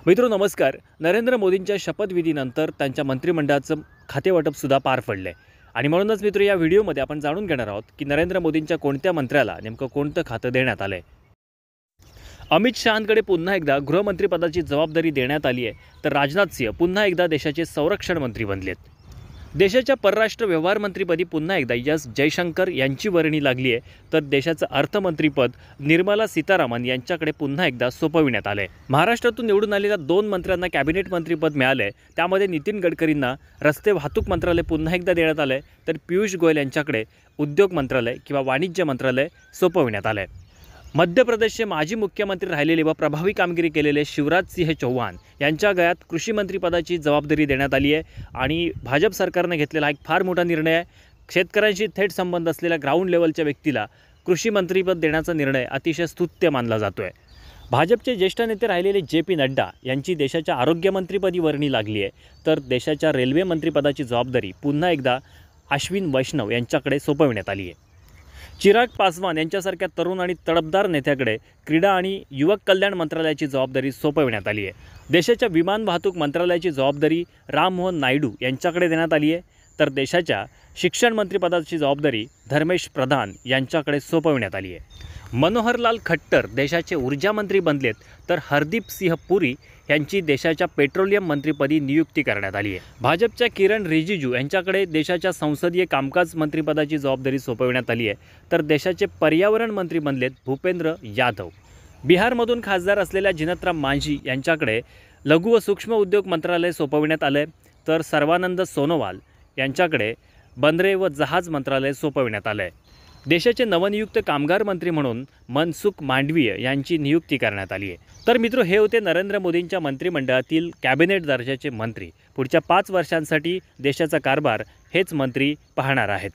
मित्रो नमस्कार। नरेंद्र मोदींच्या शपथविधीनंतर त्यांच्या मंत्रिमंडळाचं खातेवाटपसुद्धा पार पडलं आहे आणि म्हणूनच मित्रो या व्हिडिओमध्ये आपण जाणून घेणार आहोत की नरेंद्र मोदींच्या कोणत्या मंत्र्याला नेमकं कोणतं खातं देण्यात आलं आहे। अमित शहांकडे पुन्हा एकदा गृहमंत्रीपदाची जबाबदारी देण्यात आली आहे, तर राजनाथ सिंह पुन्हा एकदा देशाचे संरक्षण मंत्री बनलेत। देशाच्या परराष्ट्र व्यवहार मंत्रीपदी पुन्हा एकदा एस जयशंकर यांची वर्णी लागली आहे, तर देशाचं अर्थमंत्रीपद निर्मला सीतारामन यांच्याकडे पुन्हा एकदा सोपविण्यात आलं आहे। महाराष्ट्रातून निवडून आलेल्या 2 मंत्र्यांना कॅबिनेट मंत्रीपद मिळालं आहे, त्यामध्ये नितीन गडकरींना रस्ते वाहतूक मंत्रालय पुन्हा एकदा देण्यात आलं आहे, तर पियुष गोयल यांच्याकडे उद्योग मंत्रालय किंवा वाणिज्य मंत्रालय सोपविण्यात आलं आहे। मध्य प्रदेशचे माजी मुख्यमंत्री राहिलेले व प्रभावी कामगिरी केलेले शिवराज सिंह चौहान यांच्या गळ्यात कृषी मंत्रीपदाची जबाबदारी देण्यात आली आहे आणि भाजप सरकारने घेतलेला एक फार मोठा निर्णय आहे। शेतकऱ्यांशी थेट संबंध असलेल्या ग्राउंड लेवलच्या व्यक्तीला कृषी मंत्रीपद देण्याचा निर्णय अतिशय स्तुत्य मानला जातो आहे। भाजपचे ज्येष्ठ नेते राहिलेले JP नड्डा यांची देशाच्या आरोग्यमंत्रीपदी वर्णी लागली आहे, तर देशाच्या रेल्वे मंत्रीपदाची जबाबदारी पुन्हा एकदा अश्विन वैष्णव यांच्याकडे सोपविण्यात आली आहे। चिराग पासवान यांच्यासारख्या तरुण आणि तडफदार नेत्याकडे क्रीडा आणि युवक कल्याण मंत्रालयाची जबाबदारी सोपविण्यात आली आहे। देशाच्या विमान वाहतूक मंत्रालयाची जबाबदारी राममोहन नायडू यांच्याकडे देण्यात आली आहे, तर देशाच्या शिक्षण मंत्रिपदाची जबाबदारी धर्मेश प्रधान यांच्याकडे सोपविण्यात आली आहे। मनोहरलाल खट्टर देशाचे ऊर्जा मंत्री बनलेत, तर हरदीप सिंह पुरी यांची देशाच्या पेट्रोलियम मंत्रीपदी नियुक्ती करण्यात आली आहे। भाजपच्या किरण रिजिजू यांच्याकडे देशाच्या संसदीय कामकाज मंत्रिपदाची जबाबदारी सोपविण्यात आली आहे, तर देशाचे पर्यावरण मंत्री बनलेत भूपेंद्र यादव। बिहारमधून खासदार असलेल्या जिनतराम मांझी यांच्याकडे लघु व सूक्ष्म उद्योग मंत्रालय सोपविण्यात आलं आहे, तर सर्वानंद सोनोवाल यांच्याकडे बंदरे व जहाज मंत्रालय सोपविण्यात आलं आहे। देशाचे नवनियुक्त कामगार मंत्री म्हणून मनसुख मांडवीय यांची नियुक्ती करण्यात आली आहे। तर मित्रो, हे होते नरेंद्र मोदींच्या मंत्रिमंडळातील कॅबिनेट दर्जाचे मंत्री। पुढच्या 5 वर्षांसाठी देशाचा कारभार हेच मंत्री पाहणार आहेत।